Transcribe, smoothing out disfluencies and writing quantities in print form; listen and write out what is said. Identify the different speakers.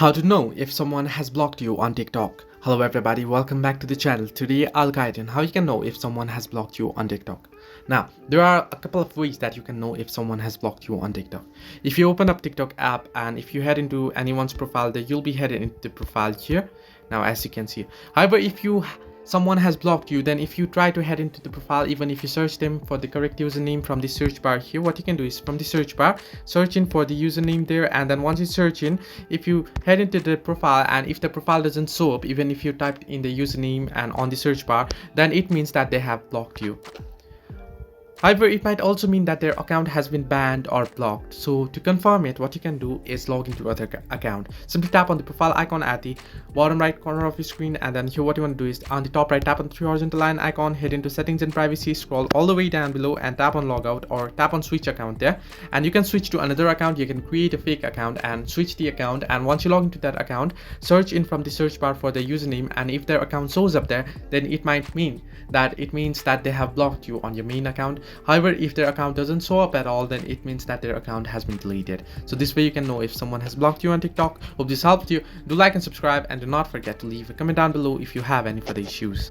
Speaker 1: How to know if someone has blocked you on TikTok. Hello everybody, welcome back to the channel. Today I'll guide you on how you can know if someone has blocked you on TikTok. Now, there are a couple of ways that you can know if someone has blocked you on TikTok. If you open up TikTok app and if you head into anyone's profile, then you'll be headed into the profile here. Now, as you can see. However, if someone has blocked you, then if you try to head into the profile, even if you search them for the correct username from the search bar here, what you can do is from the search bar search in for the username there, and then once you search in, if you head into the profile and if the profile doesn't show up, even if you typed in the username and on the search bar, then it means that they have blocked you. However, it might also mean that their account has been banned or blocked. So to confirm it, what you can do is log into other account. Simply tap on the profile icon at the bottom right corner of your screen, and then here what you want to do is on the top right, tap on the three horizontal line icon, head into settings and privacy, scroll all the way down below and tap on logout or tap on switch account there. And you can switch to another account. You can create a fake account and switch the account, and once you log into that account, search in from the search bar for the username, and if their account shows up there, then it means that they have blocked you on your main account. However, if their account doesn't show up at all, then it means that their account has been deleted. So this way you can know if someone has blocked you on TikTok. Hope this helped you. Do like and subscribe, and do not forget to leave a comment down below if you have any further issues.